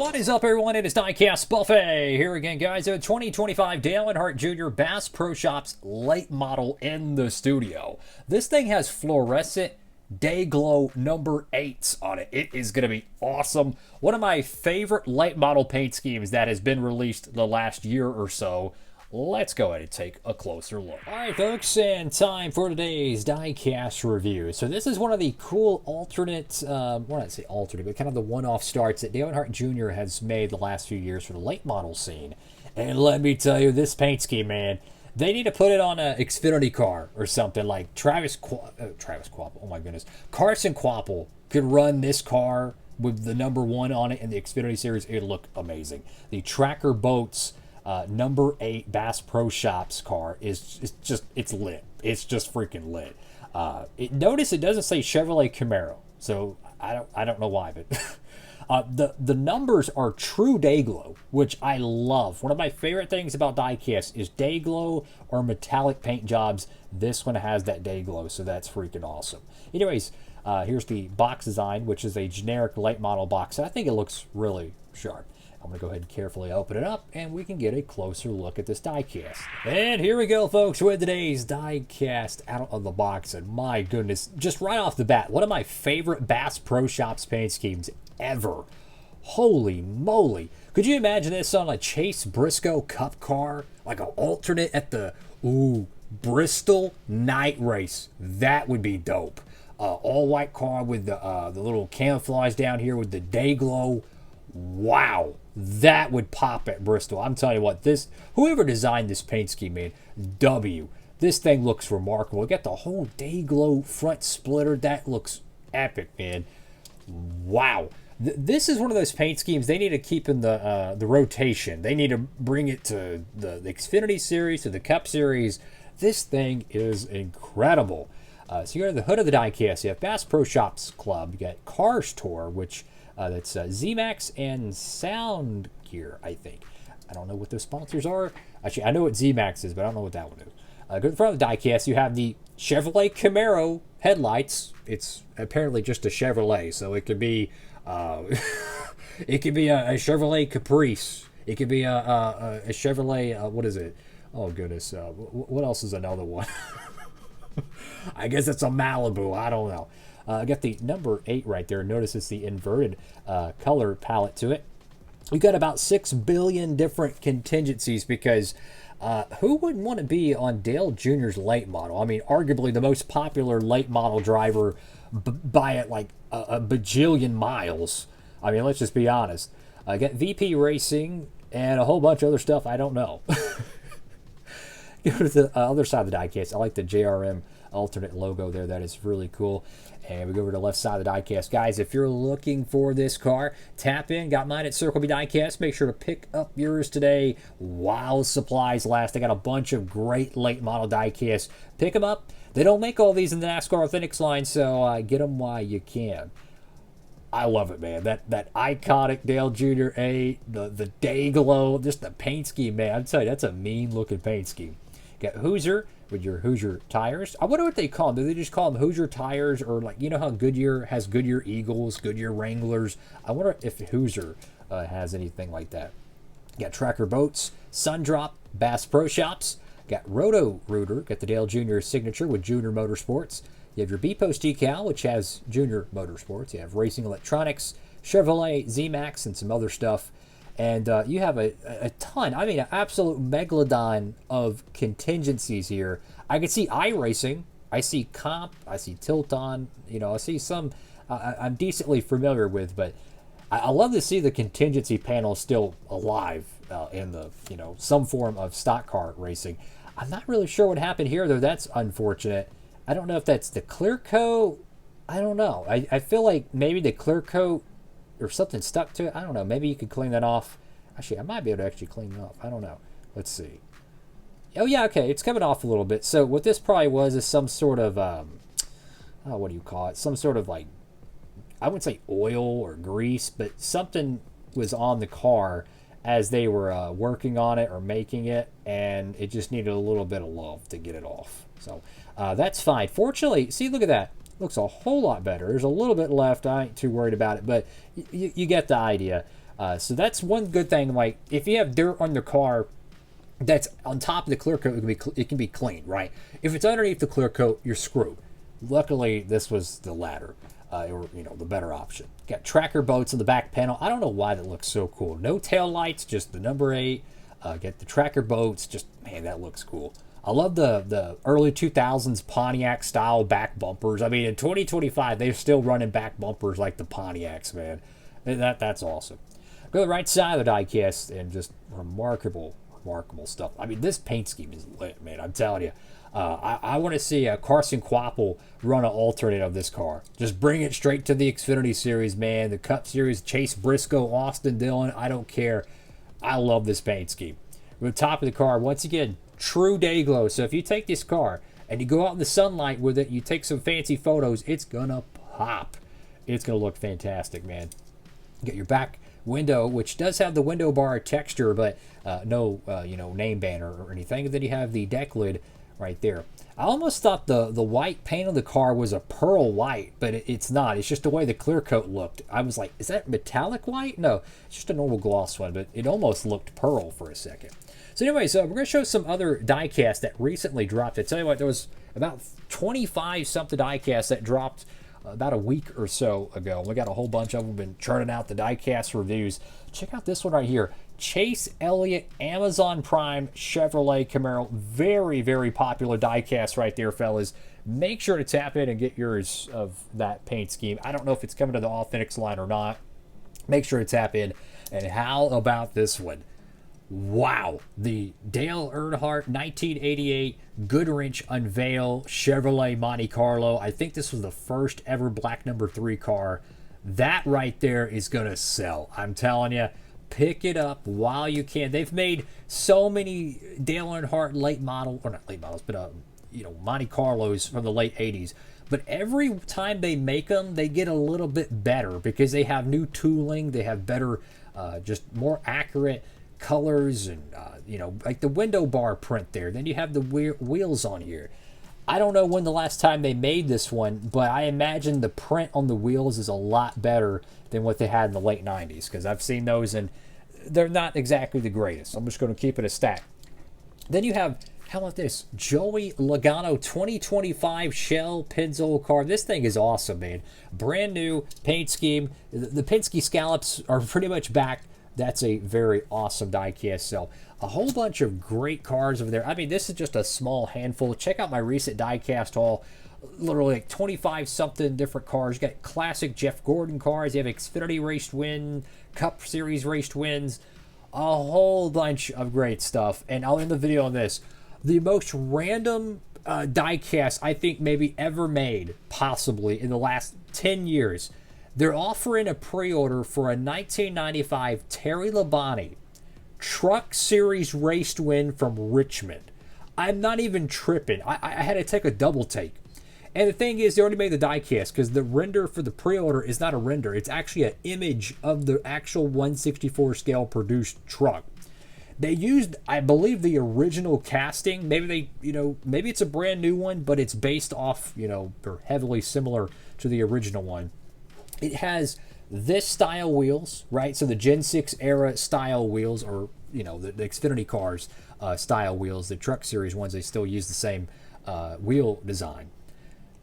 What is up, everyone? It is Diecastbuffet here again, guys. A 2025 Dale Earnhardt Jr. Bass Pro Shops late model in the studio. This thing has fluorescent day glow number 8s on it. It is going to be awesome. One of my favorite late model paint schemes that has been released the last year or so. Let's go ahead and take a closer look. All right, folks, and time for today's diecast review. So this is one of the cool alternate, well, not say alternate, but kind of the one-off starts that Dale Earnhardt Jr. has made the last few years for the late model scene. And let me tell you, this paint scheme, man, they need to put it on an Xfinity car or something like Travis Quapple, oh my goodness. Carson Quapple could run this car with the number 1 on it in the Xfinity series. It'd look amazing. The Tracker Boats number 8 Bass Pro Shops car is just, it's lit. It's just freaking lit. Notice it doesn't say Chevrolet Camaro, so I don't know why, but the numbers are true day glow, which I love. One of my favorite things about diecast is day glow or metallic paint jobs. This one has that day glow, so that's freaking awesome. Anyways, here's the box design, which is a generic late model box. I think it looks really sharp. I'm going to go ahead and carefully open it up, and we can get a closer look at this diecast. And here we go, folks, with today's diecast out of the box. And my goodness, just right off the bat, one of my favorite Bass Pro Shops paint schemes ever. Holy moly. Could you imagine this on a Chase Briscoe Cup car? Like an alternate at the, Bristol night race. That would be dope. All-white car with the little camouflage down here with the day glow. Wow, that would pop at Bristol. I'm telling you what, whoever designed this paint scheme, man, this thing looks remarkable. Got the whole day glow front splitter. That looks epic, man. Wow. This is one of those paint schemes they need to keep in the rotation. They need to bring it to the Xfinity series, to the Cup series. This thing is incredible. So you go to the hood of the diecast. You have Bass Pro Shops Club. You got Cars Tour, which that's Z-Max and Sound Gear, I think. I don't know what those sponsors are. Actually, I know what Z-Max is, but I don't know what that one is. Go to the front of the diecast. You have the Chevrolet Camaro headlights. It's apparently just a Chevrolet, so it could be it could be a Chevrolet Caprice. It could be a Chevrolet. What is it? Oh goodness. What else is another one? I guess it's a Malibu. I don't know. I got the number 8 right there. Notice it's the inverted color palette to it. We've got about 6 billion different contingencies because who wouldn't want to be on Dale Jr.'s late model? I mean, arguably the most popular late model driver by it like a bajillion miles. I mean, let's just be honest. I got VP Racing and a whole bunch of other stuff I don't know. Go to the other side of the diecast. I like the JRM alternate logo there. That is really cool. And we go over to the left side of the diecast. Guys, if you're looking for this car, tap in. Got mine at Circle B Diecast. Make sure to pick up yours today while supplies last. They got a bunch of great late model diecasts. Pick them up. They don't make all these in the NASCAR Authentics line, so get them while you can. I love it, man. That iconic Dale Jr. 8, the day glow, just the paint scheme, man. I'm telling you, that's a mean-looking paint scheme. Got Hoosier with your Hoosier tires. I wonder what they call them. Do they just call them Hoosier tires, or like, you know how Goodyear has Goodyear Eagles, Goodyear Wranglers? I wonder if Hoosier has anything like that. Got Tracker Boats, Sundrop, Bass Pro Shops. Got Roto Rooter, got the Dale Jr. signature with Junior Motorsports. You have your B Post decal, which has Junior Motorsports. You have Racing Electronics, Chevrolet, Z-Max, and some other stuff. And you have a ton, I mean, an absolute megalodon of contingencies here. I can see iRacing, I see Comp, I see Tilton, I see some I'm decently familiar with, but I love to see the contingency panel still alive in the, some form of stock car racing. I'm not really sure what happened here, though. That's unfortunate. I don't know if that's the clear coat. I don't know. I feel like maybe the clear coat or something stuck to it. I don't know. Maybe you could clean that off. Actually, I might be able to actually clean it off. I don't know. Let's see. Oh, yeah, okay. It's coming off a little bit. So what this probably was is some sort of, what do you call it? Some sort of, like, I wouldn't say oil or grease, but something was on the car as they were working on it or making it, and it just needed a little bit of love to get it off. So that's fine. Fortunately, see, look at that. Looks a whole lot better. There's a little bit left. I ain't too worried about it, but you get the idea. So that's one good thing. Like, if you have dirt on your car that's on top of the clear coat, it can be cleaned, right? If it's underneath the clear coat, you're screwed. Luckily, this was the latter, or the better option. Got tracker boats in the back panel. I don't know why that looks so cool. No tail lights, just the number 8. Get the tracker boats. Just, man, that looks cool. I love the early 2000s Pontiac style back bumpers. I mean, in 2025, they're still running back bumpers like the Pontiacs, man. That's awesome. Go to the right side of the diecast, and just remarkable stuff. I mean, this paint scheme is lit, man. I'm telling you. I want to see Carson Quapple run an alternate of this car. Just bring it straight to the Xfinity Series, man. The Cup Series, Chase Briscoe, Austin Dillon. I don't care. I love this paint scheme. At the top of the car, once again, true day glow. So if you take this car and you go out in the sunlight with it, you take some fancy photos, it's gonna pop. It's gonna look fantastic, man. You get your back window, which does have the window bar texture, but no name banner or anything. And then you have the deck lid right there. I almost thought the white paint on the car was a pearl white, but it's not. It's just the way the clear coat looked. I was like, is that metallic white? No, it's just a normal gloss one, but it almost looked pearl for a second. So anyways, we're going to show some other diecast that recently dropped. I tell you what, there was about 25-something diecast that dropped about a week or so ago. We got a whole bunch of them, been churning out the diecast reviews. Check out this one right here. Chase Elliott Amazon Prime Chevrolet Camaro. Very, very popular diecast right there, fellas. Make sure to tap in and get yours of that paint scheme. I don't know if it's coming to the Authentics line or not. Make sure to tap in. And how about this one? Wow, the Dale Earnhardt 1988 Goodwrench Unveil Chevrolet Monte Carlo. I think this was the first ever black number 3 car. That right there is going to sell. I'm telling you, pick it up while you can. They've made so many Dale Earnhardt late model, or not late models, but Monte Carlos from the late 80s. But every time they make them, they get a little bit better because they have new tooling. They have better, just more accurate colors and like the window bar print there. Then you have the wheels on here. I don't know when the last time they made this one, but I imagine the print on the wheels is a lot better than what they had in the late 90s, because I've seen those and they're not exactly the greatest. I'm just going to keep it a stack. Then you have, how about this, Joey Logano 2025 Shell Pennzoil car. This thing is awesome, man. Brand new paint scheme. The Penske scallops are pretty much back. That's a very awesome diecast. So a whole bunch of great cars over there. I mean, this is just a small handful. Check out my recent diecast haul. Literally like 25 something different cars. You got classic Jeff Gordon cars. You have Xfinity raced win, Cup Series raced wins, a whole bunch of great stuff. And I'll end the video on this. The most random diecast I think maybe ever made, possibly in the last 10 years. They're offering a pre-order for a 1995 Terry Labonte Truck Series raced win from Richmond. I'm not even tripping. I had to take a double take. And the thing is, they already made the diecast because the render for the pre-order is not a render. It's actually an image of the actual 1/64 scale produced truck. They used, I believe, the original casting. Maybe maybe it's a brand new one, but it's based off, they're heavily similar to the original one. It has this style wheels, right? So the Gen 6 era style wheels, or, the Xfinity cars style wheels, the Truck Series ones, they still use the same wheel design.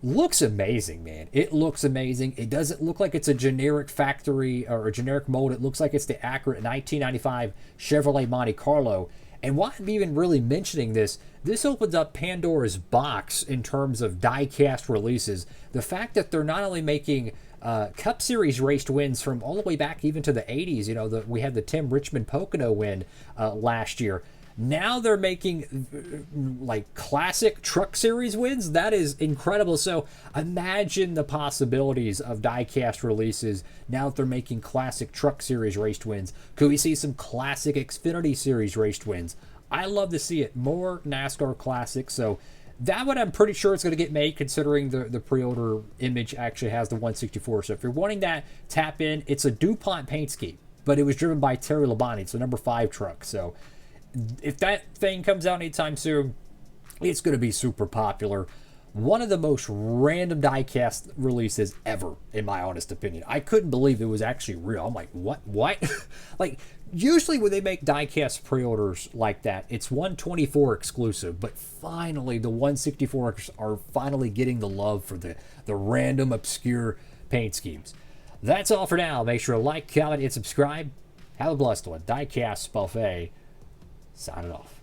Looks amazing, man. It looks amazing. It doesn't look like it's a generic factory or a generic mold. It looks like it's the accurate 1995 Chevrolet Monte Carlo. And why I'm even really mentioning this opens up Pandora's box in terms of diecast releases. The fact that they're not only making Cup Series raced wins from all the way back even to the 80s. We had the Tim Richmond Pocono win last year. Now they're making like classic Truck Series wins. That is incredible. So imagine the possibilities of diecast releases now that they're making classic Truck Series raced wins. Could we see some classic Xfinity Series raced wins? I love to see it. More NASCAR classics. So that one I'm pretty sure it's going to get made, considering the pre-order image actually has the 1/64. So if you're wanting that, tap in. It's a DuPont paint scheme, but it was driven by Terry Labonte. It's a number 5 truck. So if that thing comes out anytime soon, it's going to be super popular. One of the most random diecast releases ever, in my honest opinion. I couldn't believe it was actually real. I'm like, what? Like, usually when they make diecast pre-orders like that, it's 124 exclusive, but finally the 164 are finally getting the love for the random, obscure paint schemes. That's all for now. Make sure to like, comment, and subscribe. Have a blessed one. Diecastbuffet, signing off.